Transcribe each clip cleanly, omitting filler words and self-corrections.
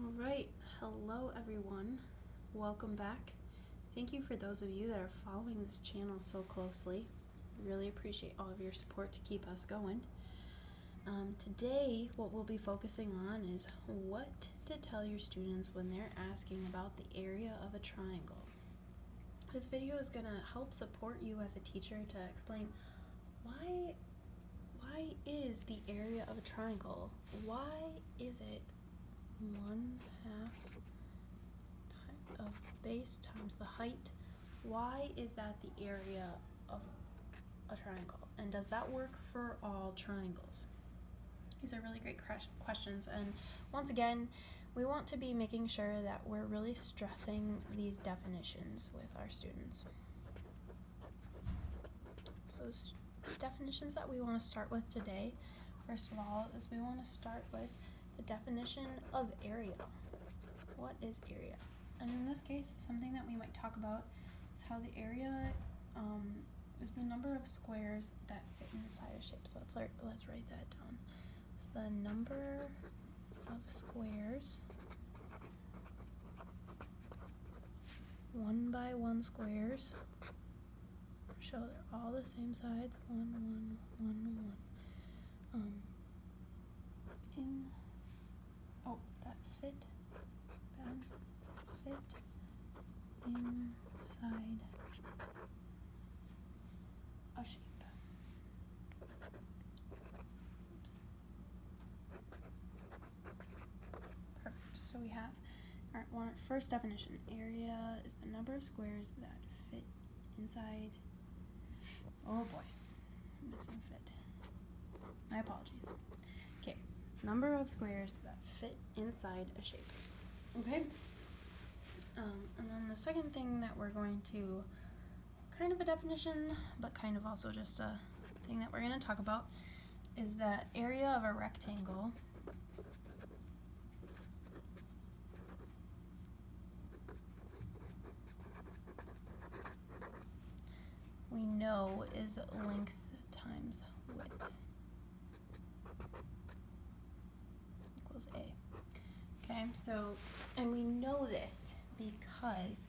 Alright, hello everyone. Welcome back. Thank you for those of you that are following this channel so closely. Really appreciate all of your support to keep us going. Today, what we'll be focusing on is what to tell your students when they're asking about the area of a triangle. This video is going to help support you as a teacher to explain why is the area of a triangle? Why is it 1/2 of base times the height? Why is that the area of a triangle? And does that work for all triangles? These are really great questions, and once again, we want to be making sure that we're really stressing these definitions with our students. So definitions that we want to start with today, first of all, is we want to start with the definition of area. What is area? And in this case, something that we might talk about is how the area is the number of squares that fit inside a shape. So let's write that down. It's the number of squares, 1 by 1 squares. Show they're all the same sides, 1, 1, 1, 1. That fit inside a shape. Oops. Perfect. So we have our first definition. Area is the number of squares that fit inside. Oh boy, missing fit. My apologies. Okay, number of squares that fit inside a shape. Okay? And then the second thing that we're going to, kind of a definition, but kind of also just a thing that we're going to talk about, is the area of a rectangle we know is length times width equals A. Okay, so, and we know this because,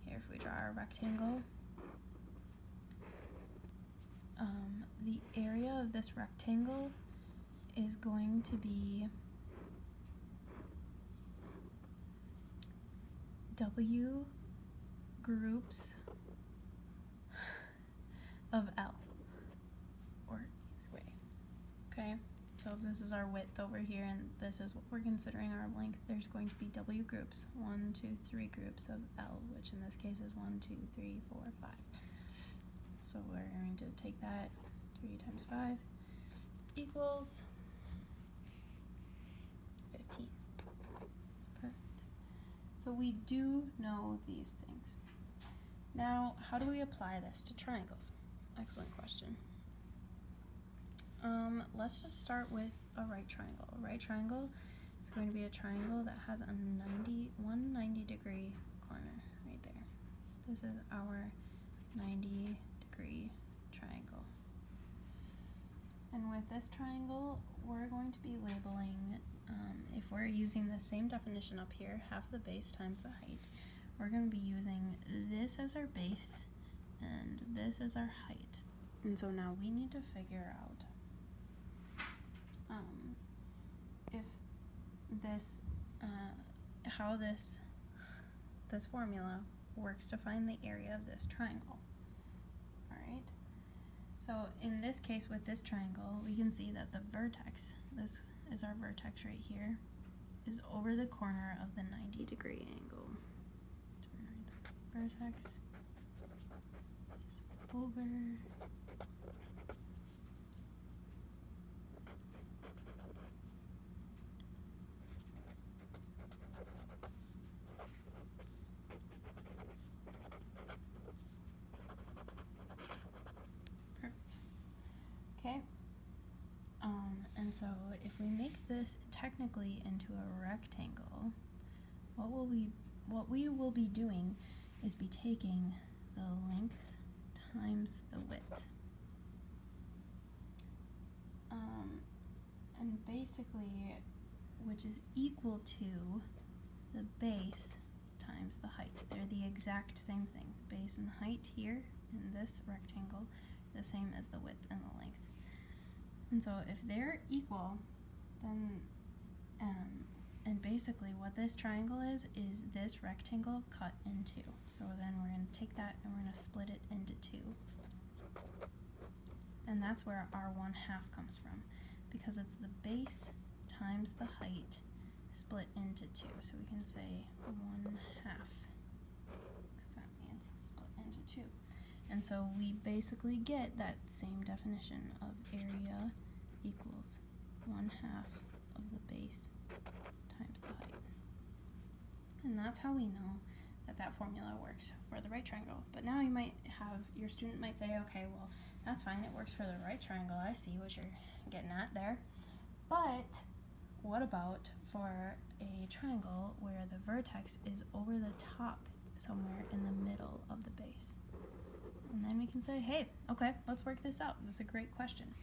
here if we draw our rectangle, the area of this rectangle is going to be W groups of L, or either way. Okay, so if this is our width over here and this is what we're considering our length, there's going to be W groups, 1, 2, 3 groups of L, which in this case is 1, 2, 3, 4, 5. So we're going to take that, 3 times 5 equals 15. Perfect. So we do know these things. Now, how do we apply this to triangles? Excellent question. Let's just start with a right triangle. A right triangle is going to be a triangle that has a 90-degree corner right there. This is our 90-degree triangle. And with this triangle, we're going to be labeling, if we're using the same definition up here, half the base times the height, we're going to be using this as our base and this as our height. And so now we need to figure out if this, how this formula works to find the area of this triangle. Alright, so in this case with this triangle, we can see that the vertex, this is our vertex right here, is over the corner of the 90-degree angle. Vertex is over okay. And so if we make this technically into a rectangle, what we will be doing is be taking the length times the width. And basically, which is equal to the base times the height. They're the exact same thing. Base and height here in this rectangle, the same as the width and the length. And so if they're equal, then and basically what this triangle is this rectangle cut in two. So then we're going to take that and we're going to split it into two. And that's where our 1/2 comes from, because it's the base times the height split into two. So we can say 1/2, because that means split into two. And so we basically get that same definition of area equals 1/2 of the base times the height. And that's how we know that that formula works for the right triangle. But now you might have, your student might say, okay, well, that's fine, it works for the right triangle, I see what you're getting at there. But what about for a triangle where the vertex is over the top somewhere in the middle of the base? And then we can say, hey, okay, let's work this out. That's a great question.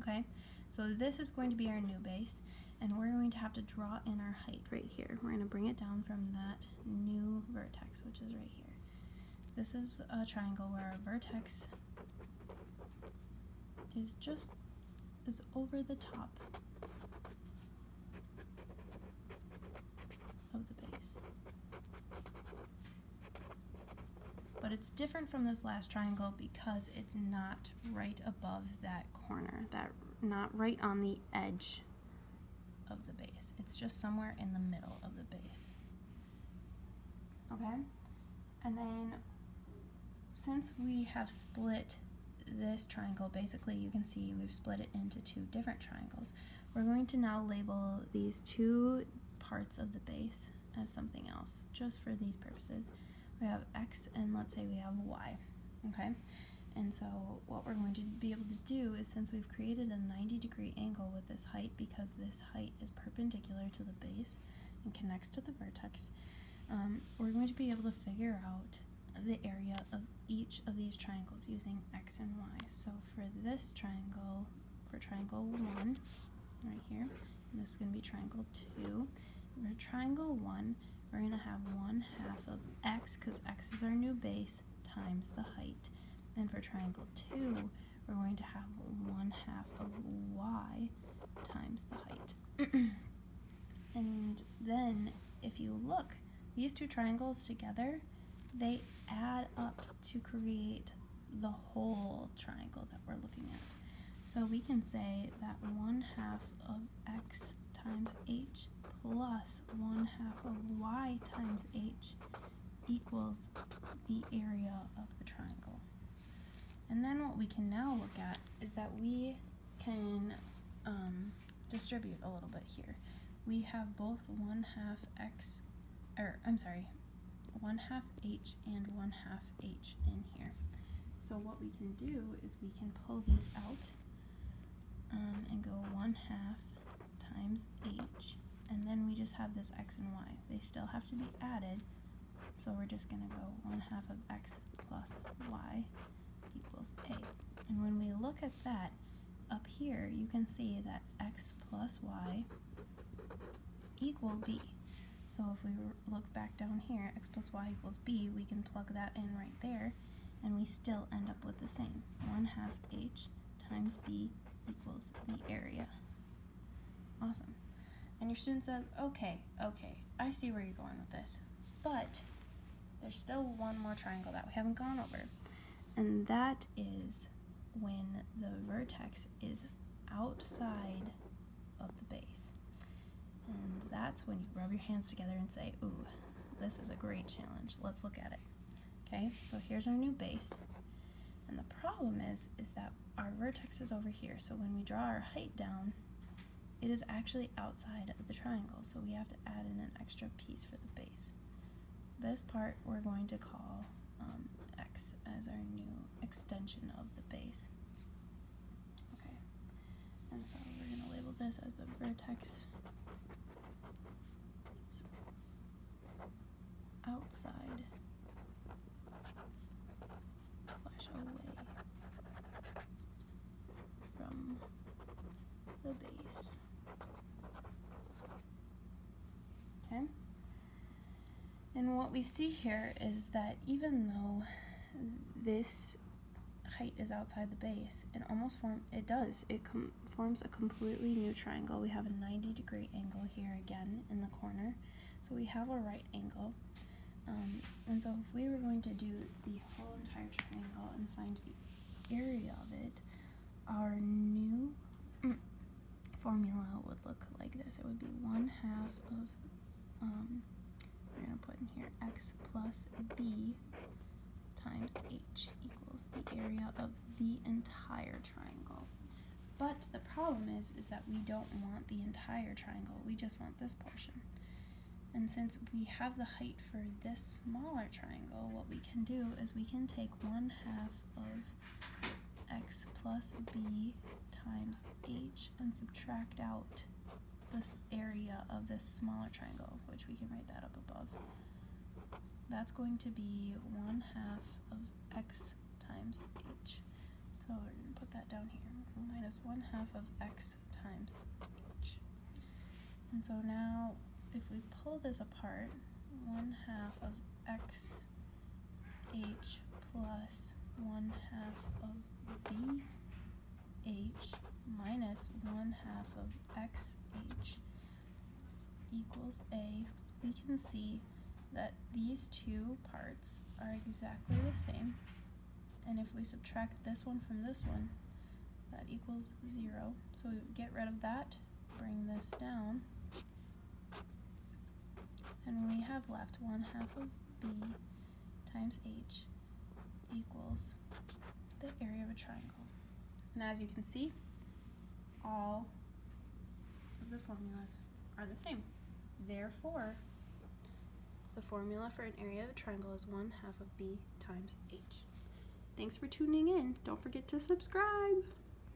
Okay, so this is going to be our new base, and we're going to have to draw in our height right here. We're going to bring it down from that new vertex, which is right here. This is a triangle where our vertex is over the top of the base. But it's different from this last triangle because it's not right above that corner, not right on the edge of the base. It's just somewhere in the middle of the base. Okay? And then since we have split this triangle, basically you can see we've split it into two different triangles. We're going to now label these two parts of the base as something else, just for these purposes. We have x and let's say we have y, okay? And so what we're going to be able to do is, since we've created a 90-degree angle with this height, because this height is perpendicular to the base and connects to the vertex, we're going to be able to figure out the area of each of these triangles using x and y. So for this triangle, for triangle 1, right here, and this is going to be triangle 2, for triangle 1, we're going to have 1/2 of x, because x is our new base, times the height. And for triangle 2, we're going to have 1/2 of y times the height. And then, if you look, these two triangles together, they add up to create the whole triangle that we're looking at. So we can say that 1/2 of x times h plus 1/2 of y times h equals the area of the triangle. And then what we can now look at is that we can distribute a little bit here. We have both 1/2 x, 1/2 h and 1/2 h in here. So what we can do is we can pull these out and go 1/2 times h, and then we just have this x and y. They still have to be added, so we're just going to go 1/2 of x plus y equals a. And when we look at that up here, you can see that x plus y equal b. So if we look back down here, x plus y equals b, we can plug that in right there, and we still end up with the same. 1/2 h times b equals the area. Awesome. And your student says, okay, I see where you're going with this, but there's still one more triangle that we haven't gone over, and that is when the vertex is outside of the base. And that's when you rub your hands together and say, ooh, this is a great challenge. Let's look at it. Okay, so here's our new base. And the problem is that our vertex is over here. So when we draw our height down, it is actually outside of the triangle. So we have to add in an extra piece for the base. This part we're going to call x as our new extension of the base. Okay, and so we're going to label this as the vertex outside / away from the base. Okay, And what we see here is that even though this height is outside the base, it forms a completely new triangle. We have a 90-degree angle here again in the corner, so we have a right angle. And so if we were going to do the whole entire triangle and find the area of it, our new formula would look like this. It would be 1/2 of, we're going to put in here x plus b times h equals the area of the entire triangle. But the problem is that we don't want the entire triangle, we just want this portion. And since we have the height for this smaller triangle, what we can do is we can take 1/2 of x plus b times h and subtract out this area of this smaller triangle, which we can write that up above. That's going to be 1/2 of x times h. So we're going to put that down here, minus 1/2 of x times h. And so now, if we pull this apart, 1/2 of x h plus 1/2 of b h minus 1/2 of x h equals a, we can see that these two parts are exactly the same. And if we subtract this one from this one, that equals 0. So we get rid of that, bring this down, and we have left 1/2 of b times h equals the area of a triangle. And as you can see, all of the formulas are the same. Therefore, the formula for an area of a triangle is 1/2 of b times h. Thanks for tuning in. Don't forget to subscribe.